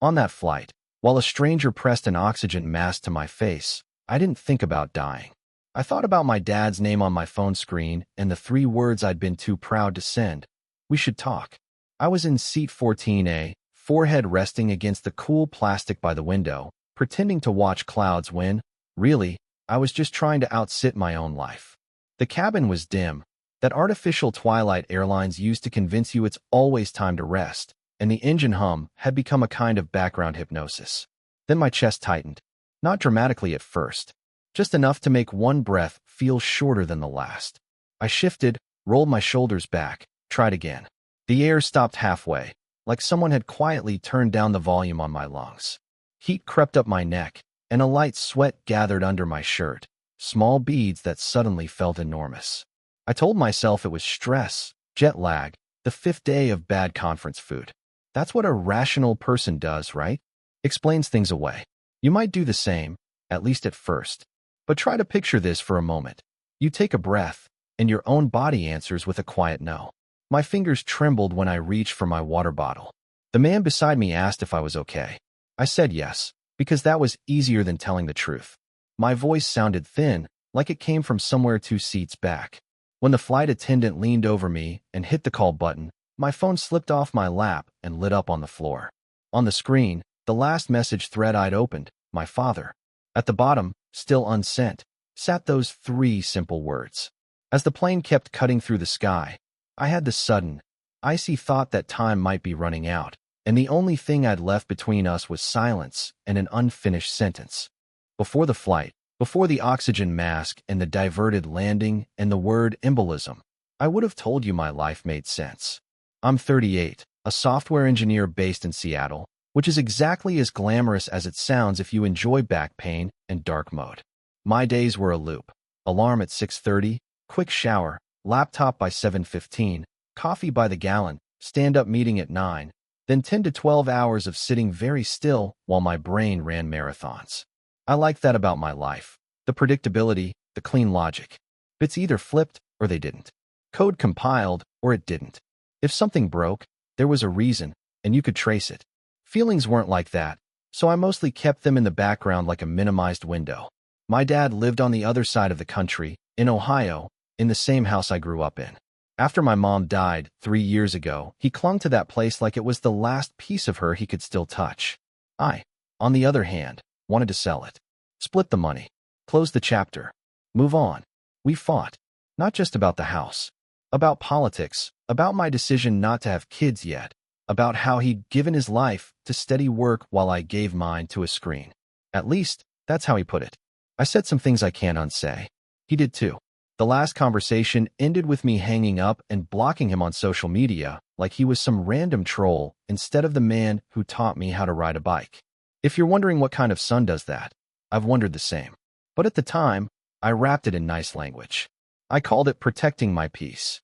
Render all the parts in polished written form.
On that flight, while a stranger pressed an oxygen mask to my face, I didn't think about dying. I thought about my dad's name on my phone screen and the 3 words I'd been too proud to send. We should talk. I was in seat 14A, forehead resting against the cool plastic by the window, pretending to watch clouds when, really, I was just trying to outsit my own life. The cabin was dim, that artificial twilight airlines use to convince you it's always time to rest, and the engine hum had become a kind of background hypnosis. Then my chest tightened, not dramatically at first, just enough to make one breath feel shorter than the last. I shifted, rolled my shoulders back, tried again. The air stopped halfway, like someone had quietly turned down the volume on my lungs. Heat crept up my neck, and a light sweat gathered under my shirt, small beads that suddenly felt enormous. I told myself it was stress, jet lag, the 5th day of bad conference food. That's what a rational person does, right? Explains things away. You might do the same, at least at first. But try to picture this for a moment. You take a breath, and your own body answers with a quiet no. My fingers trembled when I reached for my water bottle. The man beside me asked if I was okay. I said yes, because that was easier than telling the truth. My voice sounded thin, like it came from somewhere 2 seats back. When the flight attendant leaned over me and hit the call button, my phone slipped off my lap and lit up on the floor. On the screen, the last message thread I'd opened, my father. At the bottom, still unsent, sat those 3 simple words. As the plane kept cutting through the sky, I had the sudden, icy thought that time might be running out, and the only thing I'd left between us was silence and an unfinished sentence. Before the flight, before the oxygen mask and the diverted landing and the word embolism, I would have told you my life made sense. I'm 38, a software engineer based in Seattle, which is exactly as glamorous as it sounds if you enjoy back pain and dark mode. My days were a loop. Alarm at 6:30, quick shower, laptop by 7:15, coffee by the gallon, stand-up meeting at 9, then 10 to 12 hours of sitting very still while my brain ran marathons. I liked that about my life. The predictability, the clean logic. Bits either flipped or they didn't. Code compiled or it didn't. If something broke, there was a reason, and you could trace it. Feelings weren't like that, so I mostly kept them in the background like a minimized window. My dad lived on the other side of the country, in Ohio, in the same house I grew up in. After my mom died 3 years ago, he clung to that place like it was the last piece of her he could still touch. I, on the other hand, wanted to sell it. Split the money. Close the chapter. Move on. We fought. Not just about the house. About politics. About my decision not to have kids yet. About how he'd given his life to steady work while I gave mine to a screen. At least, that's how he put it. I said some things I can't unsay. He did too. The last conversation ended with me hanging up and blocking him on social media like he was some random troll instead of the man who taught me how to ride a bike. If you're wondering what kind of son does that, I've wondered the same. But at the time, I wrapped it in nice language. I called it protecting my peace.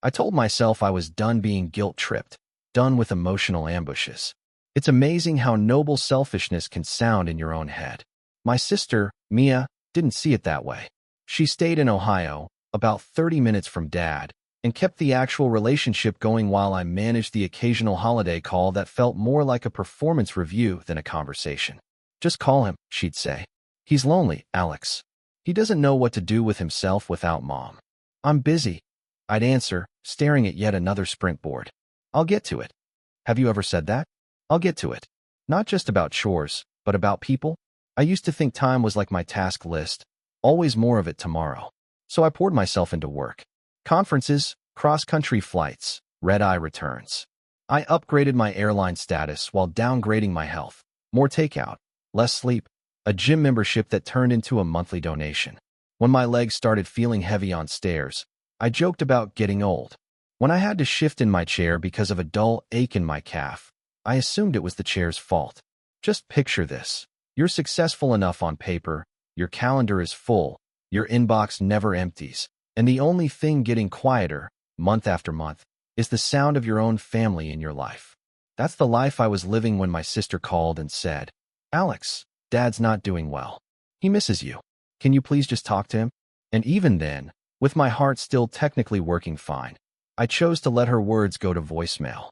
I told myself I was done being guilt-tripped, done with emotional ambushes. It's amazing how noble selfishness can sound in your own head. My sister, Mia, didn't see it that way. She stayed in Ohio, about 30 minutes from Dad, and kept the actual relationship going while I managed the occasional holiday call that felt more like a performance review than a conversation. Just call him, she'd say. He's lonely, Alex. He doesn't know what to do with himself without Mom. I'm busy, I'd answer, staring at yet another sprint board. I'll get to it. Have you ever said that? I'll get to it. Not just about chores, but about people. I used to think time was like my task list, always more of it tomorrow. So I poured myself into work. Conferences, cross-country flights, red-eye returns. I upgraded my airline status while downgrading my health. More takeout, less sleep, a gym membership that turned into a monthly donation. When my legs started feeling heavy on stairs, I joked about getting old. When I had to shift in my chair because of a dull ache in my calf, I assumed it was the chair's fault. Just picture this. You're successful enough on paper, your calendar is full, your inbox never empties, and the only thing getting quieter, month after month, is the sound of your own family in your life. That's the life I was living when my sister called and said, Alex, Dad's not doing well. He misses you. Can you please just talk to him? And even then, with my heart still technically working fine, I chose to let her words go to voicemail.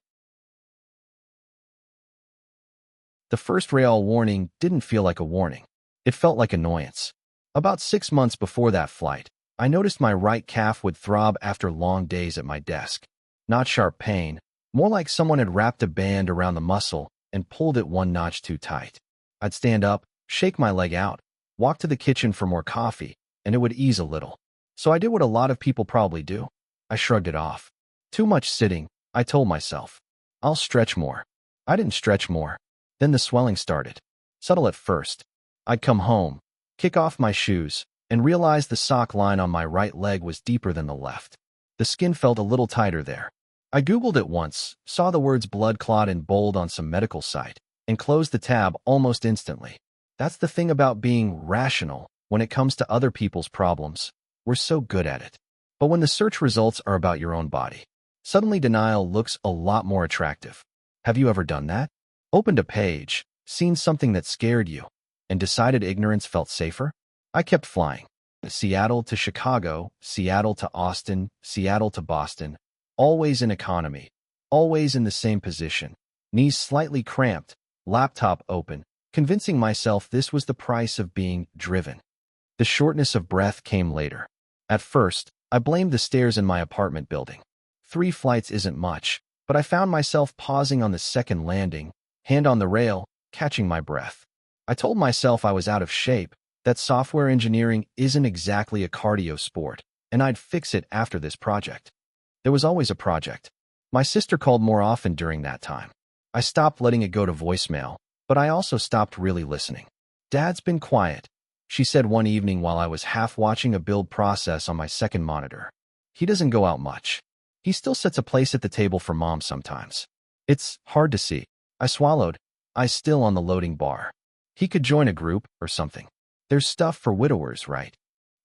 The first rail warning didn't feel like a warning. It felt like annoyance. About 6 months before that flight, I noticed my right calf would throb after long days at my desk. Not sharp pain, more like someone had wrapped a band around the muscle and pulled it one notch too tight. I'd stand up, shake my leg out, walk to the kitchen for more coffee, and it would ease a little. So I did what a lot of people probably do. I shrugged it off. Too much sitting, I told myself. I'll stretch more. I didn't stretch more. Then the swelling started. Subtle at first. I'd come home, kick off my shoes, and realize the sock line on my right leg was deeper than the left. The skin felt a little tighter there. I Googled it once, saw the words blood clot in bold on some medical site, and closed the tab almost instantly. That's the thing about being rational when it comes to other people's problems. We're so good at it. But when the search results are about your own body, suddenly denial looks a lot more attractive. Have you ever done that? Opened a page, seen something that scared you, and decided ignorance felt safer? I kept flying. Seattle to Chicago, Seattle to Austin, Seattle to Boston. Always in economy. Always in the same position. Knees slightly cramped, laptop open, convincing myself this was the price of being driven. The shortness of breath came later. At first, I blamed the stairs in my apartment building. 3 flights isn't much, but I found myself pausing on the second landing, hand on the rail, catching my breath. I told myself I was out of shape, that software engineering isn't exactly a cardio sport, and I'd fix it after this project. There was always a project. My sister called more often during that time. I stopped letting it go to voicemail, but I also stopped really listening. Dad's been quiet, she said one evening while I was half watching a build process on my second monitor. He doesn't go out much. He still sets a place at the table for Mom sometimes. It's hard to see. I swallowed. Eyes still on the loading bar. He could join a group or something. There's stuff for widowers, right?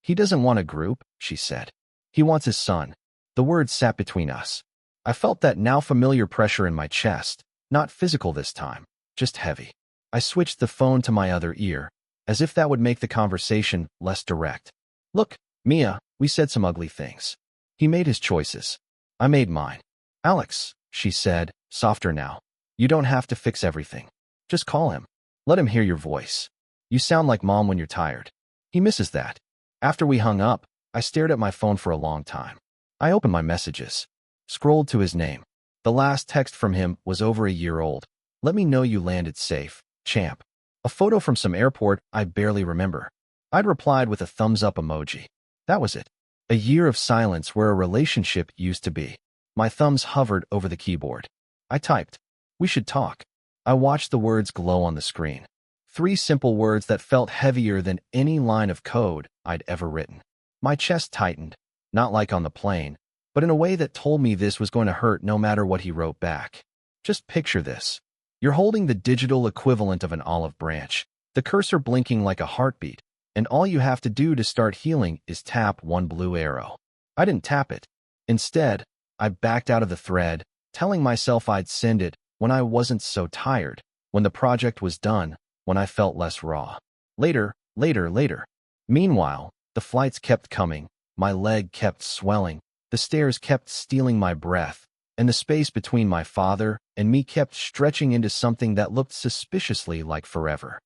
He doesn't want a group, she said. He wants his son. The words sat between us. I felt that now familiar pressure in my chest, not physical this time, just heavy. I switched the phone to my other ear, as if that would make the conversation less direct. Look, Mia, we said some ugly things. He made his choices. I made mine. Alex, she said, softer now. You don't have to fix everything. Just call him. Let him hear your voice. You sound like Mom when you're tired. He misses that. After we hung up, I stared at my phone for a long time. I opened my messages. Scrolled to his name. The last text from him was over a year old. Let me know you landed safe, champ. A photo from some airport I barely remember. I'd replied with a thumbs up emoji. That was it. A year of silence where a relationship used to be. My thumbs hovered over the keyboard. I typed. We should talk. I watched the words glow on the screen. 3 simple words that felt heavier than any line of code I'd ever written. My chest tightened, not like on the plane, but in a way that told me this was going to hurt no matter what he wrote back. Just picture this. You're holding the digital equivalent of an olive branch, the cursor blinking like a heartbeat, and all you have to do to start healing is tap one blue arrow. I didn't tap it. Instead, I backed out of the thread, telling myself I'd send it when I wasn't so tired, when the project was done, when I felt less raw. Later. Meanwhile, the flights kept coming, my leg kept swelling, the stairs kept stealing my breath, and the space between my father and me kept stretching into something that looked suspiciously like forever.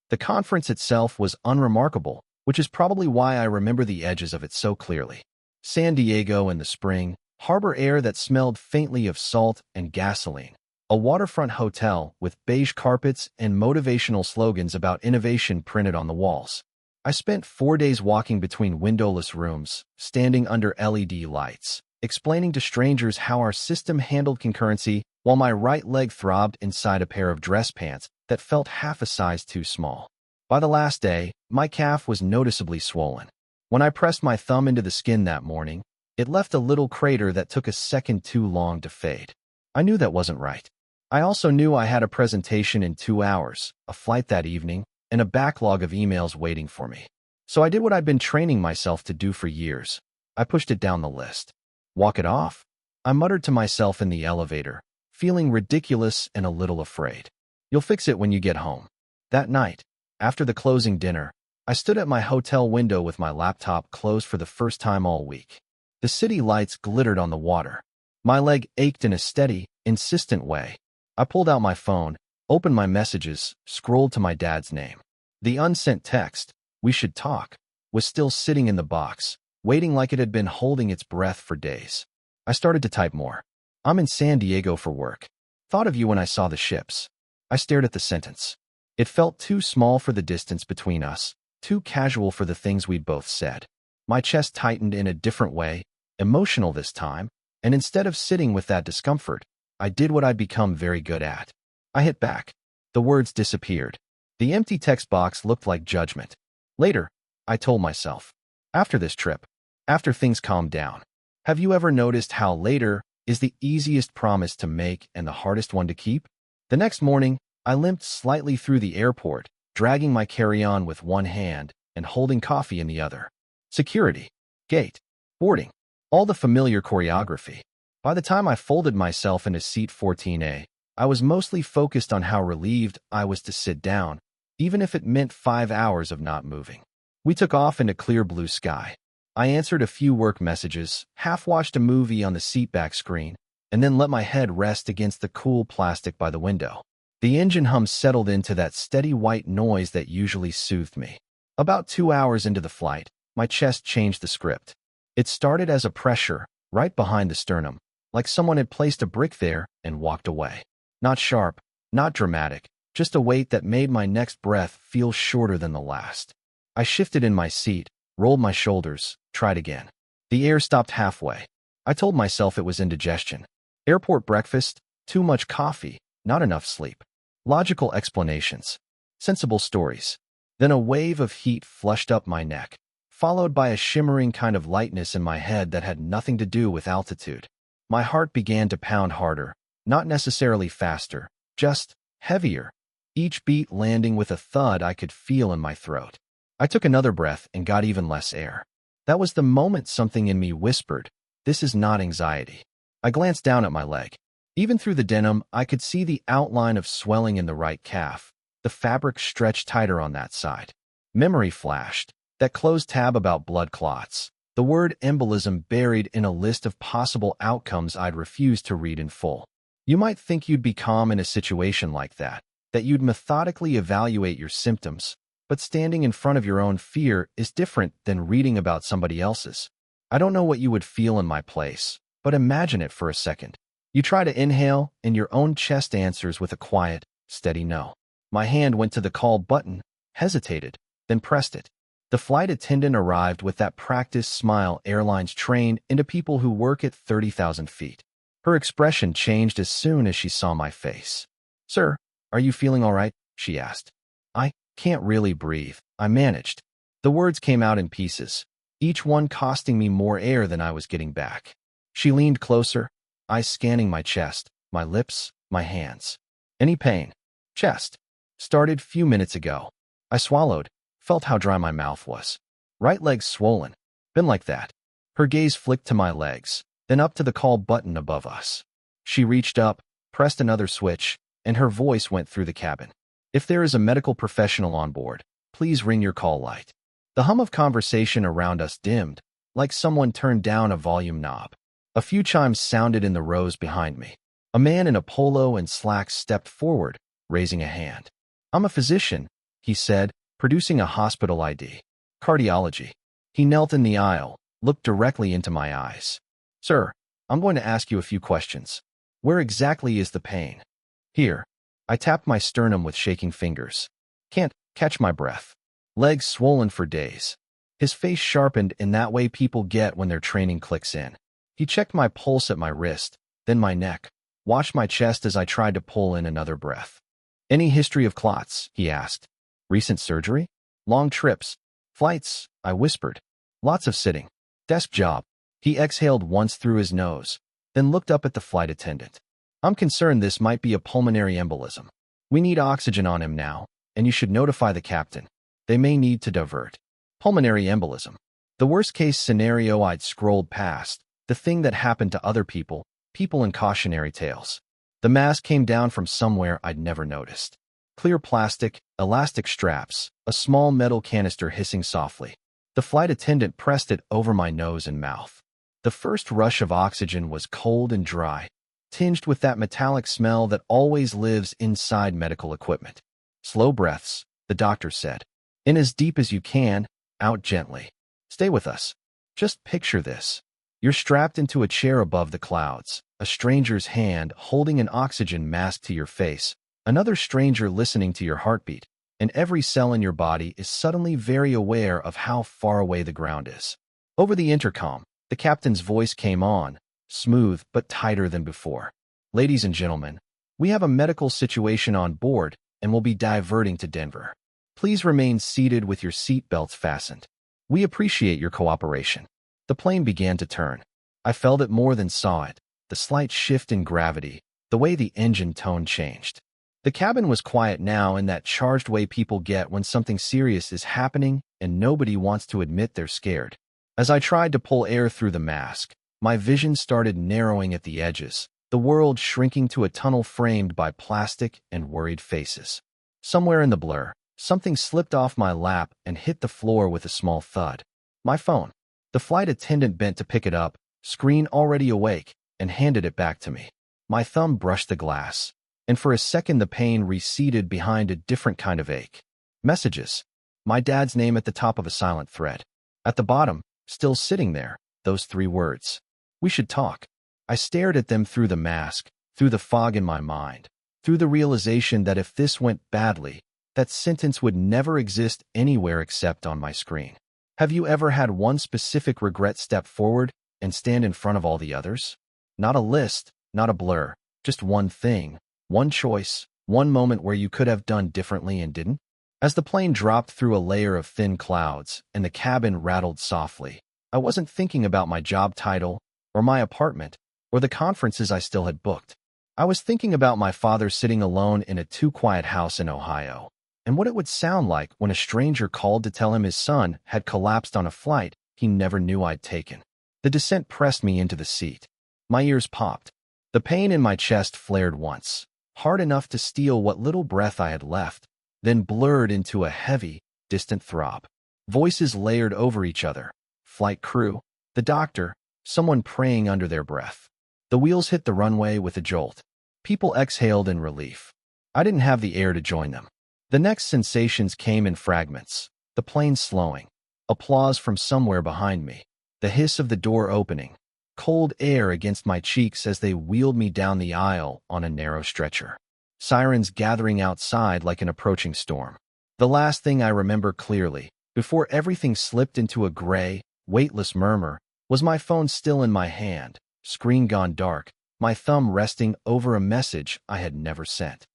The conference itself was unremarkable, which is probably why I remember the edges of it so clearly. San Diego in the spring, harbor air that smelled faintly of salt and gasoline, a waterfront hotel with beige carpets and motivational slogans about innovation printed on the walls. I spent 4 days walking between windowless rooms, standing under LED lights, explaining to strangers how our system handled concurrency while my right leg throbbed inside a pair of dress pants that felt half a size too small. By the last day, my calf was noticeably swollen. When I pressed my thumb into the skin that morning, it left a little crater that took a second too long to fade. I knew that wasn't right. I also knew I had a presentation in 2 hours, a flight that evening, and a backlog of emails waiting for me. So I did what I'd been training myself to do for years. I pushed it down the list. Walk it off? I muttered to myself in the elevator, feeling ridiculous and a little afraid. You'll fix it when you get home. That night, after the closing dinner, I stood at my hotel window with my laptop closed for the first time all week. The city lights glittered on the water. My leg ached in a steady, insistent way. I pulled out my phone, Opened my messages, scrolled to my dad's name. The unsent text, "We should talk," was still sitting in the box, waiting like it had been holding its breath for days. I started to type more. "I'm in San Diego for work. Thought of you when I saw the ships." I stared at the sentence. It felt too small for the distance between us, too casual for the things we'd both said. My chest tightened in a different way, emotional this time, and instead of sitting with that discomfort, I did what I'd become very good at. I hit back. The words disappeared. The empty text box looked like judgment. Later, I told myself. After this trip, after things calmed down. Have you ever noticed how later is the easiest promise to make and the hardest one to keep? The next morning, I limped slightly through the airport, dragging my carry-on with one hand and holding coffee in the other. Security, gate, boarding, all the familiar choreography. By the time I folded myself into seat 14A, I was mostly focused on how relieved I was to sit down, even if it meant 5 hours of not moving. We took off into clear blue sky. I answered a few work messages, half-watched a movie on the seatback screen, and then let my head rest against the cool plastic by the window. The engine hum settled into that steady white noise that usually soothed me. About 2 hours into the flight, my chest changed the script. It started as a pressure, right behind the sternum, like someone had placed a brick there and walked away. Not sharp, not dramatic, just a weight that made my next breath feel shorter than the last. I shifted in my seat, rolled my shoulders, tried again. The air stopped halfway. I told myself it was indigestion. Airport breakfast, too much coffee, not enough sleep. Logical explanations. Sensible stories. Then a wave of heat flushed up my neck, followed by a shimmering kind of lightness in my head that had nothing to do with altitude. My heart began to pound harder, not necessarily faster, just heavier, each beat landing with a thud I could feel in my throat. I took another breath and got even less air. That was the moment something in me whispered, "This is not anxiety." I glanced down at my leg. Even through the denim, I could see the outline of swelling in the right calf. The fabric stretched tighter on that side. Memory flashed. That closed tab about blood clots. The word embolism buried in a list of possible outcomes I'd refused to read in full. You might think you'd be calm in a situation like that you'd methodically evaluate your symptoms, but standing in front of your own fear is different than reading about somebody else's. I don't know what you would feel in my place, but imagine it for a second. You try to inhale, and your own chest answers with a quiet, steady no. My hand went to the call button, hesitated, then pressed it. The flight attendant arrived with that practice smile airlines train into people who work at 30,000 feet. Her expression changed as soon as she saw my face. "Sir, are you feeling all right?" she asked. "I can't really breathe," I managed. The words came out in pieces, each one costing me more air than I was getting back. She leaned closer, eyes scanning my chest, my lips, my hands. "Any pain?" "Chest. Started few minutes ago." I swallowed, felt how dry my mouth was. "Right leg swollen." "Been like that." Her gaze flicked to my legs, then up to the call button above us. She reached up, pressed another switch, and her voice went through the cabin. "If there is a medical professional on board, please ring your call light." The hum of conversation around us dimmed, like someone turned down a volume knob. A few chimes sounded in the rows behind me. A man in a polo and slacks stepped forward, raising a hand. "I'm a physician," he said, producing a hospital ID. "Cardiology." He knelt in the aisle, looked directly into my eyes. "Sir, I'm going to ask you a few questions. Where exactly is the pain?" "Here." I tapped my sternum with shaking fingers. "Can't catch my breath. Legs swollen for days." His face sharpened in that way people get when their training clicks in. He checked my pulse at my wrist, then my neck, watched my chest as I tried to pull in another breath. "Any history of clots?" he asked. "Recent surgery? Long trips? Flights?" I whispered. "Lots of sitting. Desk job." He exhaled once through his nose, then looked up at the flight attendant. "I'm concerned this might be a pulmonary embolism. We need oxygen on him now, and you should notify the captain. They may need to divert." Pulmonary embolism. The worst-case scenario I'd scrolled past, the thing that happened to other people in cautionary tales. The mask came down from somewhere I'd never noticed. Clear plastic, elastic straps, a small metal canister hissing softly. The flight attendant pressed it over my nose and mouth. The first rush of oxygen was cold and dry, tinged with that metallic smell that always lives inside medical equipment. Slow breaths, the doctor said. In as deep as you can, out gently. Stay with us. Just picture this. You're strapped into a chair above the clouds, a stranger's hand holding an oxygen mask to your face, another stranger listening to your heartbeat, and every cell in your body is suddenly very aware of how far away the ground is. Over the intercom, the captain's voice came on, smooth but tighter than before. Ladies and gentlemen, we have a medical situation on board and will be diverting to Denver. Please remain seated with your seat belts fastened. We appreciate your cooperation. The plane began to turn. I felt it more than saw it, the slight shift in gravity, the way the engine tone changed. The cabin was quiet now in that charged way people get when something serious is happening and nobody wants to admit they're scared. As I tried to pull air through the mask, my vision started narrowing at the edges, the world shrinking to a tunnel framed by plastic and worried faces. Somewhere in the blur, something slipped off my lap and hit the floor with a small thud. My phone. The flight attendant bent to pick it up, screen already awake, and handed it back to me. My thumb brushed the glass, and for a second the pain receded behind a different kind of ache. Messages. My dad's name at the top of a silent thread. At the bottom, still sitting there, those 3 words. We should talk. I stared at them through the mask, through the fog in my mind, through the realization that if this went badly, that sentence would never exist anywhere except on my screen. Have you ever had one specific regret step forward and stand in front of all the others? Not a list, not a blur, just one thing, one choice, one moment where you could have done differently and didn't? As the plane dropped through a layer of thin clouds and the cabin rattled softly, I wasn't thinking about my job title or my apartment or the conferences I still had booked. I was thinking about my father sitting alone in a too-quiet house in Ohio, and what it would sound like when a stranger called to tell him his son had collapsed on a flight he never knew I'd taken. The descent pressed me into the seat. My ears popped. The pain in my chest flared once, hard enough to steal what little breath I had left, then blurred into a heavy, distant throb. Voices layered over each other. Flight crew, the doctor, someone praying under their breath. The wheels hit the runway with a jolt. People exhaled in relief. I didn't have the air to join them. The next sensations came in fragments. The plane slowing. Applause from somewhere behind me. The hiss of the door opening. Cold air against my cheeks as they wheeled me down the aisle on a narrow stretcher. Sirens gathering outside like an approaching storm. The last thing I remember clearly, before everything slipped into a gray, weightless murmur, was my phone still in my hand, screen gone dark, my thumb resting over a message I had never sent.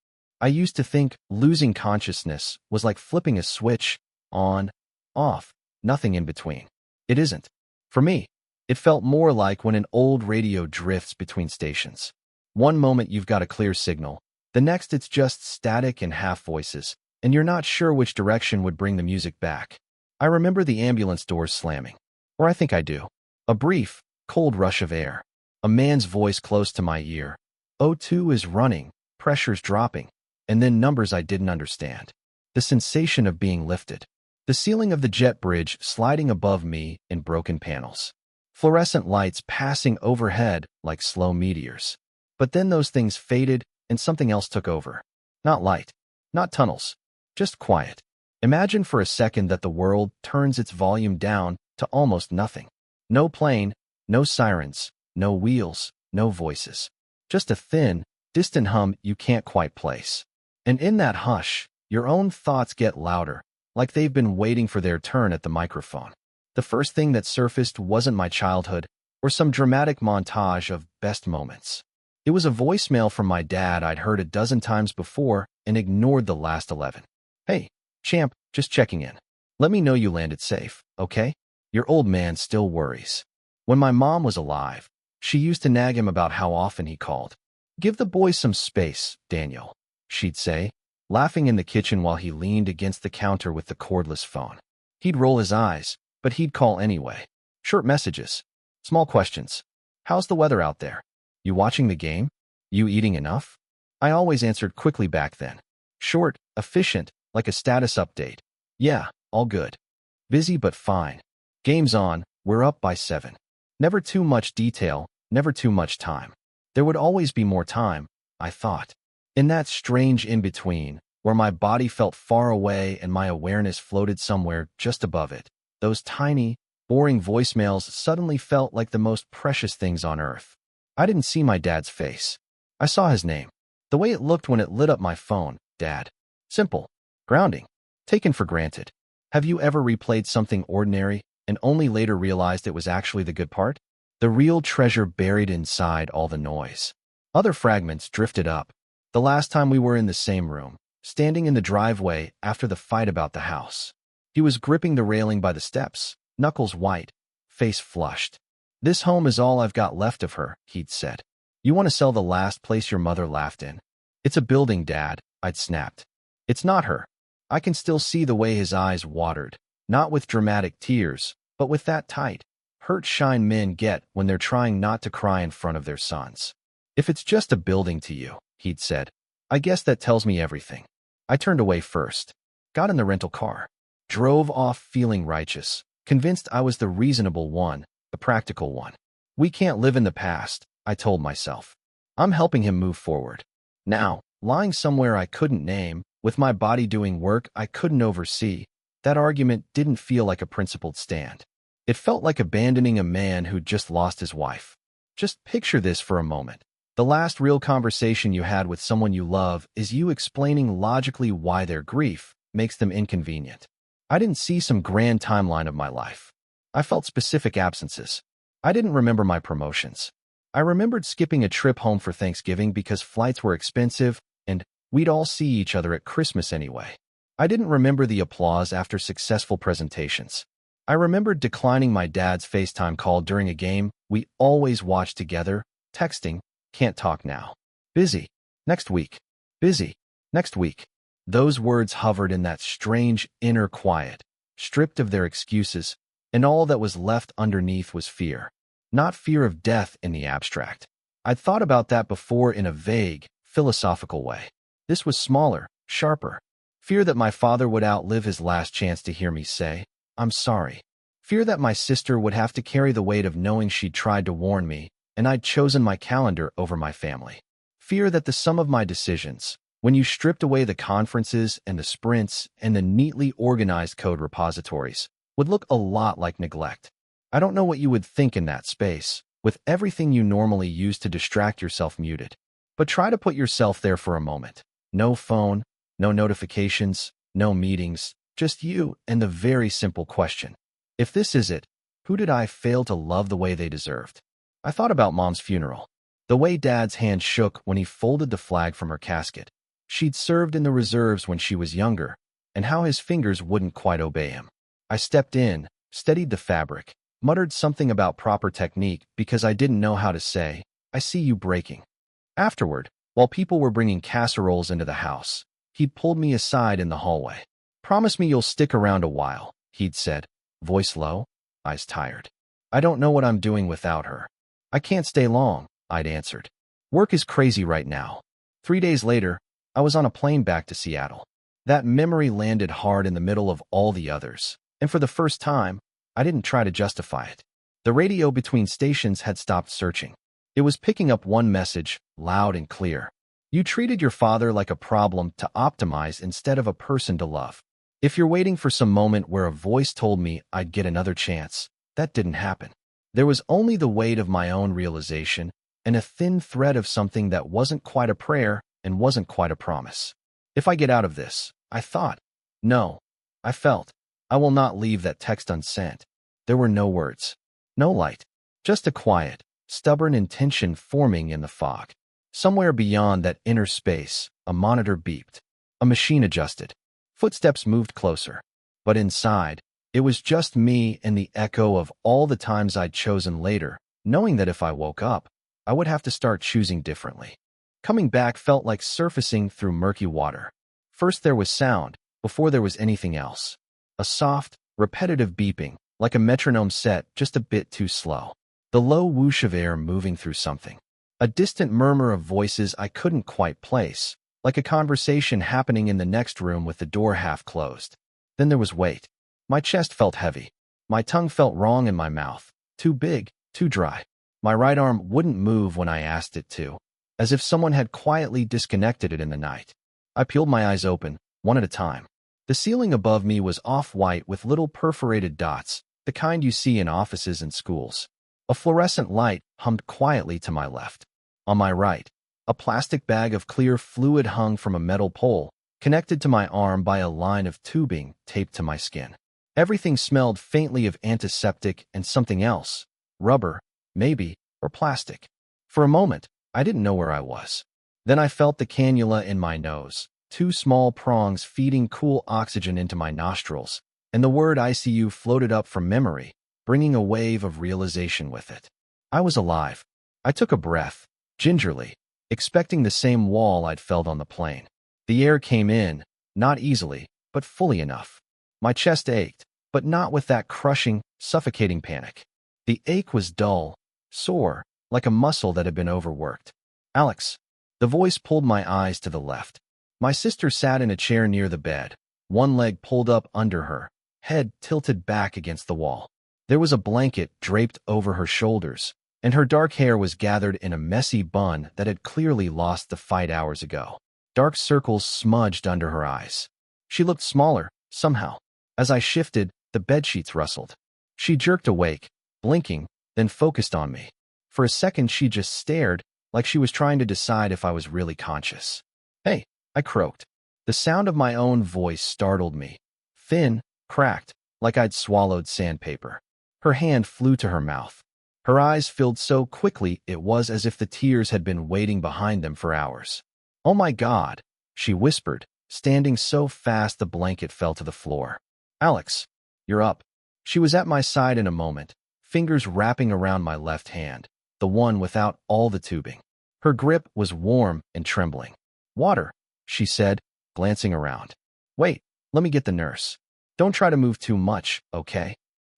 I used to think losing consciousness was like flipping a switch, on, off, nothing in between. It isn't. For me, it felt more like when an old radio drifts between stations. One moment you've got a clear signal, the next it's just static and half voices, and you're not sure which direction would bring the music back. I remember the ambulance doors slamming. Or I think I do. A brief, cold rush of air. A man's voice close to my ear. O2 is running, pressure's dropping. And then numbers I didn't understand. The sensation of being lifted. The ceiling of the jet bridge sliding above me in broken panels. Fluorescent lights passing overhead like slow meteors. But then those things faded and something else took over. Not light, not tunnels, just quiet. Imagine for a second that the world turns its volume down to almost nothing. No plane, no sirens, no wheels, no voices. Just a thin, distant hum you can't quite place. And in that hush, your own thoughts get louder, like they've been waiting for their turn at the microphone. The first thing that surfaced wasn't my childhood or some dramatic montage of best moments. It was a voicemail from my dad I'd heard a dozen times before and ignored the last 11. Hey, champ, just checking in. Let me know you landed safe, okay? Your old man still worries. When my mom was alive, she used to nag him about how often he called. Give the boy some space, Daniel, she'd say, laughing in the kitchen while he leaned against the counter with the cordless phone. He'd roll his eyes, but he'd call anyway. Short messages. Small questions. How's the weather out there? You watching the game? You eating enough? I always answered quickly back then. Short, efficient, like a status update. Yeah, all good. Busy but fine. Game's on, we're up by 7. Never too much detail, never too much time. There would always be more time, I thought. In that strange in-between, where my body felt far away and my awareness floated somewhere just above it, those tiny, boring voicemails suddenly felt like the most precious things on earth. I didn't see my dad's face. I saw his name. The way it looked when it lit up my phone, Dad. Simple. Grounding. Taken for granted. Have you ever replayed something ordinary and only later realized it was actually the good part? The real treasure buried inside all the noise. Other fragments drifted up. The last time we were in the same room, standing in the driveway after the fight about the house. He was gripping the railing by the steps, knuckles white, face flushed. "This home is all I've got left of her," he'd said. "You want to sell the last place your mother laughed in?" "It's a building, Dad," I'd snapped. "It's not her." I can still see the way his eyes watered, not with dramatic tears, but with that tight, hurt shine men get when they're trying not to cry in front of their sons. "If it's just a building to you," he'd said, "I guess that tells me everything." I turned away first, got in the rental car, drove off feeling righteous, convinced I was the reasonable one, the practical one. We can't live in the past, I told myself. I'm helping him move forward. Now, lying somewhere I couldn't name, with my body doing work I couldn't oversee, that argument didn't feel like a principled stand. It felt like abandoning a man who'd just lost his wife. Just picture this for a moment. The last real conversation you had with someone you love is you explaining logically why their grief makes them inconvenient. I didn't see some grand timeline of my life. I felt specific absences. I didn't remember my promotions. I remembered skipping a trip home for Thanksgiving because flights were expensive and we'd all see each other at Christmas anyway. I didn't remember the applause after successful presentations. I remembered declining my dad's FaceTime call during a game we always watched together, texting, "Can't talk now. Busy. Next week. Busy. Next week." Those words hovered in that strange inner quiet, stripped of their excuses, and all that was left underneath was fear. Not fear of death in the abstract. I'd thought about that before in a vague, philosophical way. This was smaller, sharper. Fear that my father would outlive his last chance to hear me say, "I'm sorry." Fear that my sister would have to carry the weight of knowing she'd tried to warn me, and I'd chosen my calendar over my family. Fear that the sum of my decisions, when you stripped away the conferences and the sprints and the neatly organized code repositories, would look a lot like neglect. I don't know what you would think in that space, with everything you normally use to distract yourself muted. But try to put yourself there for a moment. No phone, no notifications, no meetings, just you and the very simple question. If this is it, who did I fail to love the way they deserved? I thought about Mom's funeral. The way Dad's hand shook when he folded the flag from her casket. She'd served in the reserves when she was younger, and how his fingers wouldn't quite obey him. I stepped in, steadied the fabric, muttered something about proper technique because I didn't know how to say, "I see you breaking." Afterward, while people were bringing casseroles into the house, he'd pulled me aside in the hallway. "Promise me you'll stick around a while," he'd said, voice low, eyes tired. "I don't know what I'm doing without her." "I can't stay long," I'd answered. "Work is crazy right now." 3 days later, I was on a plane back to Seattle. That memory landed hard in the middle of all the others, and for the first time, I didn't try to justify it. The radio between stations had stopped searching. It was picking up one message, loud and clear. "You treated your father like a problem to optimize instead of a person to love." If you're waiting for some moment where a voice told me I'd get another chance, that didn't happen. There was only the weight of my own realization and a thin thread of something that wasn't quite a prayer and wasn't quite a promise. If I get out of this, I thought. No, I felt. I will not leave that text unsent. There were no words, no light, just a quiet, stubborn intention forming in the fog. Somewhere beyond that inner space, a monitor beeped. A machine adjusted. Footsteps moved closer. But inside, it was just me and the echo of all the times I'd chosen later, knowing that if I woke up, I would have to start choosing differently. Coming back felt like surfacing through murky water. First there was sound, before there was anything else. A soft, repetitive beeping, like a metronome set just a bit too slow. The low whoosh of air moving through something. A distant murmur of voices I couldn't quite place, like a conversation happening in the next room with the door half closed. Then there was weight. My chest felt heavy. My tongue felt wrong in my mouth. Too big, too dry. My right arm wouldn't move when I asked it to, as if someone had quietly disconnected it in the night. I peeled my eyes open, one at a time. The ceiling above me was off-white with little perforated dots, the kind you see in offices and schools. A fluorescent light hummed quietly to my left. On my right, a plastic bag of clear fluid hung from a metal pole, connected to my arm by a line of tubing taped to my skin. Everything smelled faintly of antiseptic and something else, rubber, maybe, or plastic. For a moment, I didn't know where I was. Then I felt the cannula in my nose, two small prongs feeding cool oxygen into my nostrils, and the word ICU floated up from memory, bringing a wave of realization with it. I was alive. I took a breath, gingerly, expecting the same wall I'd felt on the plane. The air came in, not easily, but fully enough. My chest ached, but not with that crushing, suffocating panic. The ache was dull, sore, like a muscle that had been overworked. Alex. The voice pulled my eyes to the left. My sister sat in a chair near the bed, one leg pulled up under her, head tilted back against the wall. There was a blanket draped over her shoulders, and her dark hair was gathered in a messy bun that had clearly lost the fight hours ago. Dark circles smudged under her eyes. She looked smaller, somehow. As I shifted, the bedsheets rustled. She jerked awake, blinking, then focused on me. For a second she just stared, like she was trying to decide if I was really conscious. "Hey," I croaked. The sound of my own voice startled me. Thin, cracked, like I'd swallowed sandpaper. Her hand flew to her mouth. Her eyes filled so quickly it was as if the tears had been waiting behind them for hours. "Oh my God," she whispered, standing so fast the blanket fell to the floor. "Alex, you're up." She was at my side in a moment, fingers wrapping around my left hand, the one without all the tubing. Her grip was warm and trembling. "Water," she said, glancing around. "Wait, let me get the nurse. Don't try to move too much, okay?"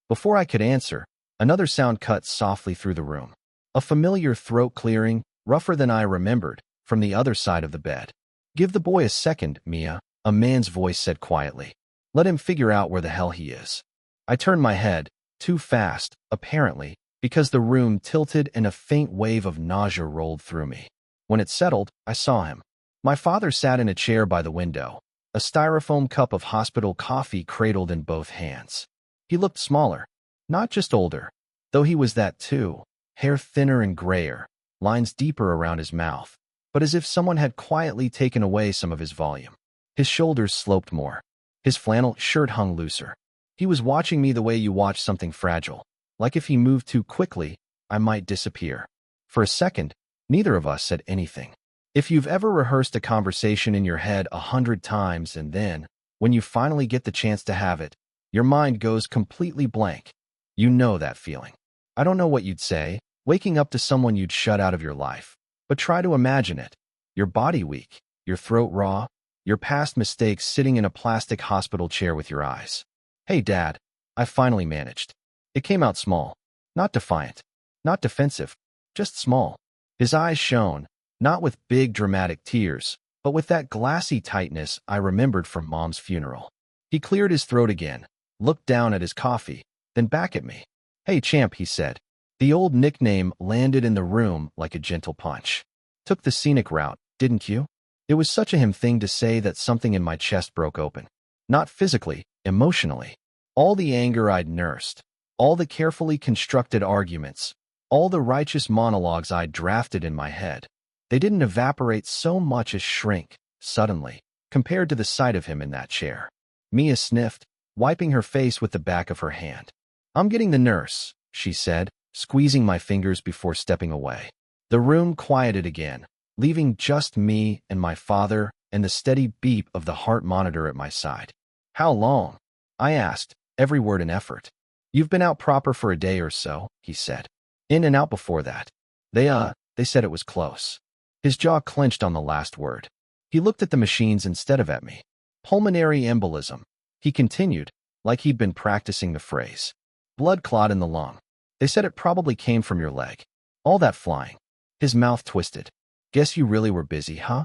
Before I could answer, another sound cut softly through the room. A familiar throat clearing, rougher than I remembered, from the other side of the bed. "Give the boy a second, Mia," a man's voice said quietly. "Let him figure out where the hell he is." I turned my head, too fast, apparently, because the room tilted and a faint wave of nausea rolled through me. When it settled, I saw him. My father sat in a chair by the window, a styrofoam cup of hospital coffee cradled in both hands. He looked smaller, not just older, though he was that too, hair thinner and grayer, lines deeper around his mouth, but as if someone had quietly taken away some of his volume. His shoulders sloped more. His flannel shirt hung looser. He was watching me the way you watch something fragile, like if he moved too quickly, I might disappear. For a second, neither of us said anything. If you've ever rehearsed a conversation in your head 100 times and then, when you finally get the chance to have it, your mind goes completely blank. You know that feeling. I don't know what you'd say, waking up to someone you'd shut out of your life, but try to imagine it. Your body weak, your throat raw, your past mistakes sitting in a plastic hospital chair with your eyes. "Hey, Dad," I finally managed. It came out small, not defiant, not defensive, just small. His eyes shone, not with big dramatic tears, but with that glassy tightness I remembered from Mom's funeral. He cleared his throat again, looked down at his coffee, then back at me. "Hey, champ," he said. The old nickname landed in the room like a gentle punch. "Took the scenic route, didn't you?" It was such a him thing to say that something in my chest broke open. Not physically, emotionally. All the anger I'd nursed, all the carefully constructed arguments, all the righteous monologues I'd drafted in my head. They didn't evaporate so much as shrink, suddenly, compared to the sight of him in that chair. Mia sniffed, wiping her face with the back of her hand. "I'm getting the nurse," she said, squeezing my fingers before stepping away. The room quieted again, leaving just me and my father and the steady beep of the heart monitor at my side. "How long?" I asked, every word an effort. "You've been out proper for a day or so," he said. "In and out before that. They said it was close." His jaw clenched on the last word. He looked at the machines instead of at me. "Pulmonary embolism," he continued, like he'd been practicing the phrase. "Blood clot in the lung. They said it probably came from your leg. All that flying." His mouth twisted. "Guess you really were busy, huh?"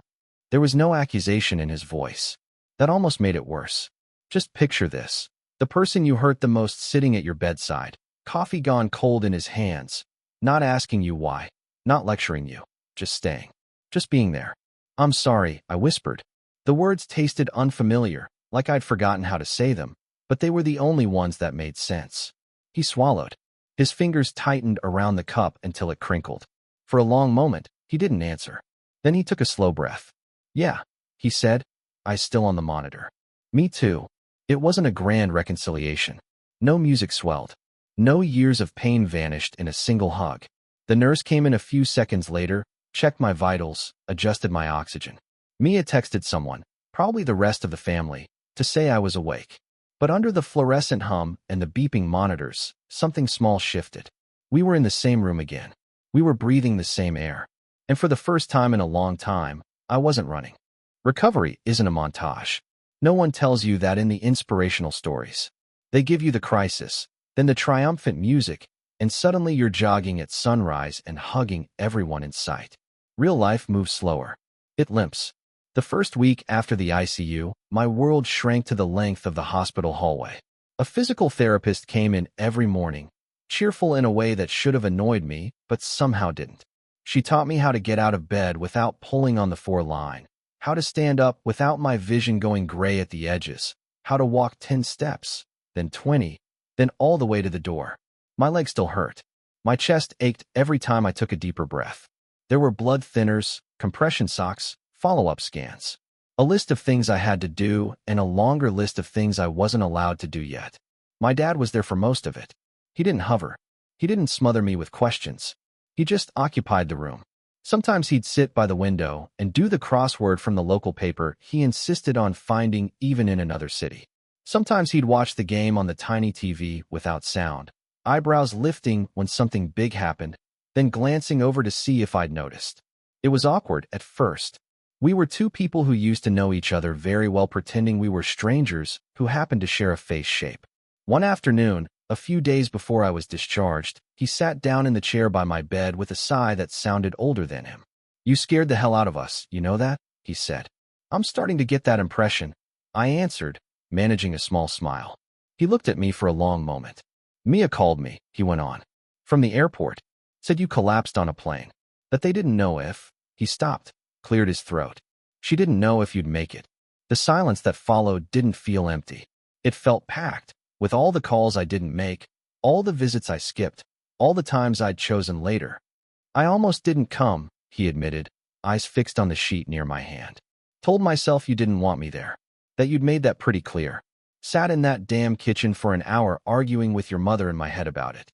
There was no accusation in his voice. That almost made it worse. "Just picture this. The person you hurt the most sitting at your bedside, coffee gone cold in his hands, Not asking you why. Not lecturing you. Just staying. Just being there. I'm sorry, I whispered. The words tasted unfamiliar, like I'd forgotten how to say them, but they were the only ones that made sense. He swallowed. His fingers tightened around the cup until it crinkled. For a long moment, he didn't answer. Then he took a slow breath. Yeah, he said, eyes still on the monitor. Me too. It wasn't a grand reconciliation. No music swelled. No years of pain vanished in a single hug. The nurse came in a few seconds later, checked my vitals, adjusted my oxygen. Mia texted someone, probably the rest of the family, to say I was awake. But under the fluorescent hum and the beeping monitors, something small shifted. We were in the same room again. We were breathing the same air. And for the first time in a long time, I wasn't running. Recovery isn't a montage. No one tells you that in the inspirational stories. They give you the crisis, then the triumphant music, and suddenly you're jogging at sunrise and hugging everyone in sight. Real life moves slower. It limps. The first week after the ICU, my world shrank to the length of the hospital hallway. A physical therapist came in every morning, cheerful in a way that should have annoyed me, but somehow didn't. She taught me how to get out of bed without pulling on the 4-line, how to stand up without my vision going gray at the edges, how to walk 10 steps, then 20, then all the way to the door. My legs still hurt. My chest ached every time I took a deeper breath. There were blood thinners, compression socks, follow-up scans. A list of things I had to do and a longer list of things I wasn't allowed to do yet. My dad was there for most of it. He didn't hover. He didn't smother me with questions. He just occupied the room. Sometimes he'd sit by the window and do the crossword from the local paper he insisted on finding even in another city. Sometimes he'd watch the game on the tiny TV without sound, eyebrows lifting when something big happened, then glancing over to see if I'd noticed. It was awkward at first. We were two people who used to know each other very well, pretending we were strangers who happened to share a face shape. One afternoon, a few days before I was discharged, he sat down in the chair by my bed with a sigh that sounded older than him. "You scared the hell out of us, you know that?" he said. "I'm starting to get that impression," I answered, managing a small smile. He looked at me for a long moment. "Mia called me," he went on, "from the airport. Said you collapsed on a plane. That they didn't know if—" He stopped, cleared his throat. "She didn't know if you'd make it." The silence that followed didn't feel empty. It felt packed, with all the calls I didn't make, all the visits I skipped, all the times I'd chosen later. "I almost didn't come," he admitted, eyes fixed on the sheet near my hand. "Told myself you didn't want me there. That you'd made that pretty clear. Sat in that damn kitchen for an hour arguing with your mother in my head about it."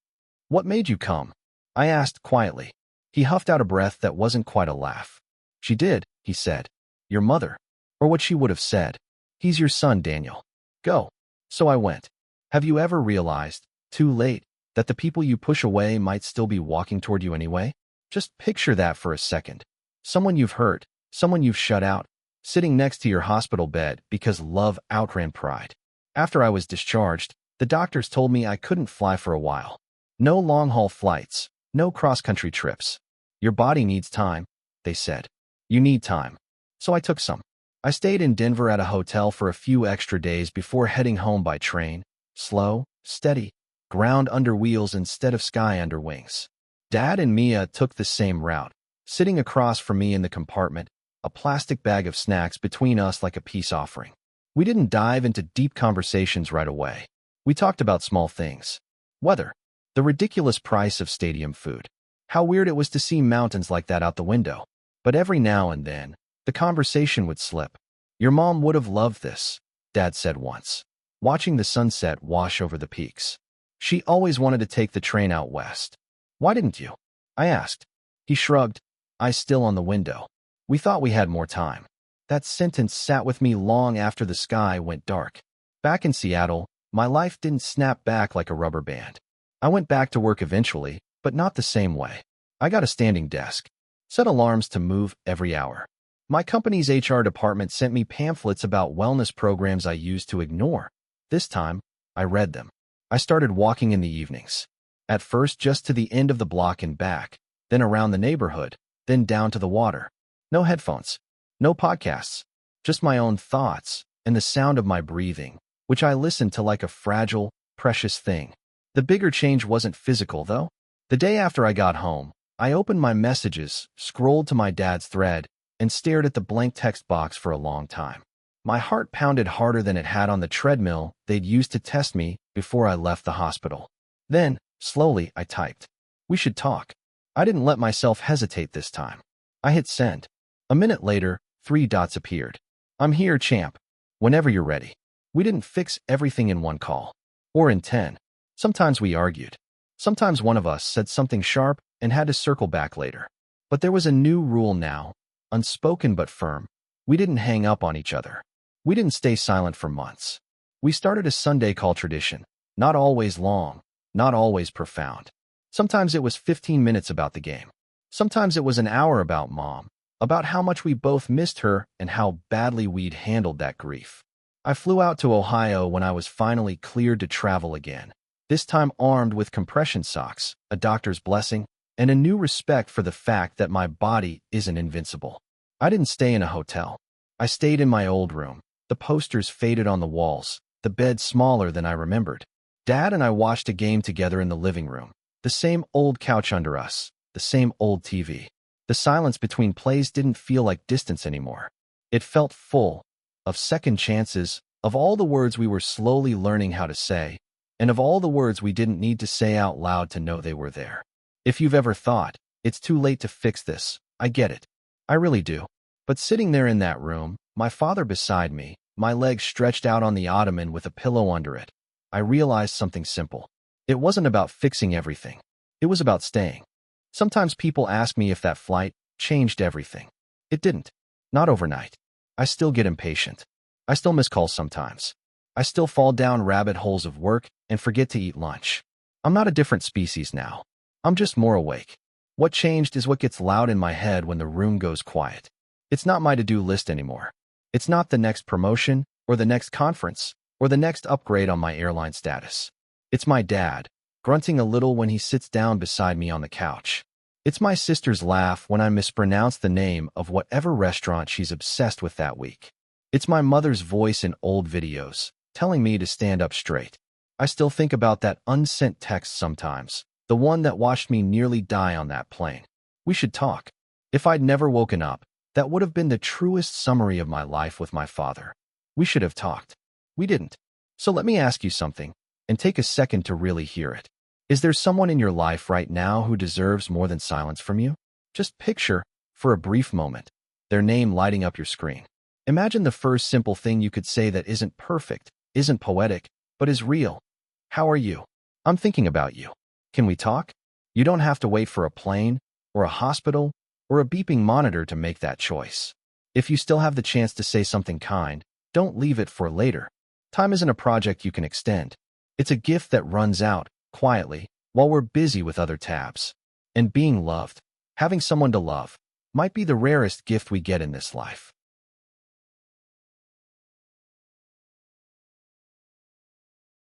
"What made you come?" I asked quietly. He huffed out a breath that wasn't quite a laugh. "She did," he said. "Your mother. Or what she would have said. He's your son, Daniel. Go." So I went. Have you ever realized, too late, that the people you push away might still be walking toward you anyway? Just picture that for a second. Someone you've hurt, someone you've shut out, sitting next to your hospital bed because love outran pride. After I was discharged, the doctors told me I couldn't fly for a while. No long-haul flights, no cross-country trips. "Your body needs time," they said. "You need time." So I took some. I stayed in Denver at a hotel for a few extra days before heading home by train. Slow, steady, ground under wheels instead of sky under wings. Dad and Mia took the same route, sitting across from me in the compartment, a plastic bag of snacks between us like a peace offering. We didn't dive into deep conversations right away. We talked about small things. Weather. The ridiculous price of stadium food. How weird it was to see mountains like that out the window. But every now and then, the conversation would slip. "Your mom would have loved this," Dad said once, watching the sunset wash over the peaks. "She always wanted to take the train out west." "Why didn't you?" I asked. He shrugged, eyes still on the window. "We thought we had more time." That sentence sat with me long after the sky went dark. Back in Seattle, my life didn't snap back like a rubber band. I went back to work eventually, but not the same way. I got a standing desk. Set alarms to move every hour. My company's HR department sent me pamphlets about wellness programs I used to ignore. This time, I read them. I started walking in the evenings. At first just to the end of the block and back, then around the neighborhood, then down to the water. No headphones. No podcasts. Just my own thoughts and the sound of my breathing, which I listened to like a fragile, precious thing. The bigger change wasn't physical, though. The day after I got home, I opened my messages, scrolled to my dad's thread, and stared at the blank text box for a long time. My heart pounded harder than it had on the treadmill they'd used to test me before I left the hospital. Then, slowly, I typed, "We should talk." I didn't let myself hesitate this time. I hit send. A minute later, 3 dots appeared. "I'm here, champ. Whenever you're ready." We didn't fix everything in one call. Or in 10. Sometimes we argued. Sometimes one of us said something sharp and had to circle back later. But there was a new rule now, unspoken but firm. We didn't hang up on each other. We didn't stay silent for months. We started a Sunday call tradition, not always long, not always profound. Sometimes it was 15 minutes about the game. Sometimes it was an hour about mom, about how much we both missed her and how badly we'd handled that grief. I flew out to Ohio when I was finally cleared to travel again, this time armed with compression socks, a doctor's blessing, and a new respect for the fact that my body isn't invincible. I didn't stay in a hotel. I stayed in my old room, the posters faded on the walls, the bed smaller than I remembered. Dad and I watched a game together in the living room, the same old couch under us, the same old TV. The silence between plays didn't feel like distance anymore. It felt full, of second chances, of all the words we were slowly learning how to say, and of all the words we didn't need to say out loud to know they were there. If you've ever thought, it's too late to fix this, I get it. I really do. But sitting there in that room, my father beside me, my legs stretched out on the ottoman with a pillow under it, I realized something simple. It wasn't about fixing everything. It was about staying. Sometimes people ask me if that flight changed everything. It didn't. Not overnight. I still get impatient. I still miss calls sometimes. I still fall down rabbit holes of work and forget to eat lunch. I'm not a different species now. I'm just more awake. What changed is what gets loud in my head when the room goes quiet. It's not my to-do list anymore. It's not the next promotion, or the next conference, or the next upgrade on my airline status. It's my dad, grunting a little when he sits down beside me on the couch. It's my sister's laugh when I mispronounce the name of whatever restaurant she's obsessed with that week. It's my mother's voice in old videos, telling me to stand up straight. I still think about that unsent text sometimes, the one that watched me nearly die on that plane. We should talk. If I'd never woken up, that would have been the truest summary of my life with my father. We should have talked. We didn't. So let me ask you something, and take a second to really hear it. Is there someone in your life right now who deserves more than silence from you? Just picture, for a brief moment, their name lighting up your screen. Imagine the first simple thing you could say that isn't perfect, isn't poetic, but is real. How are you? I'm thinking about you. Can we talk? You don't have to wait for a plane, or a hospital, or a beeping monitor to make that choice. If you still have the chance to say something kind, don't leave it for later. Time isn't a project you can extend. It's a gift that runs out, quietly, while we're busy with other tabs. And being loved, having someone to love, might be the rarest gift we get in this life.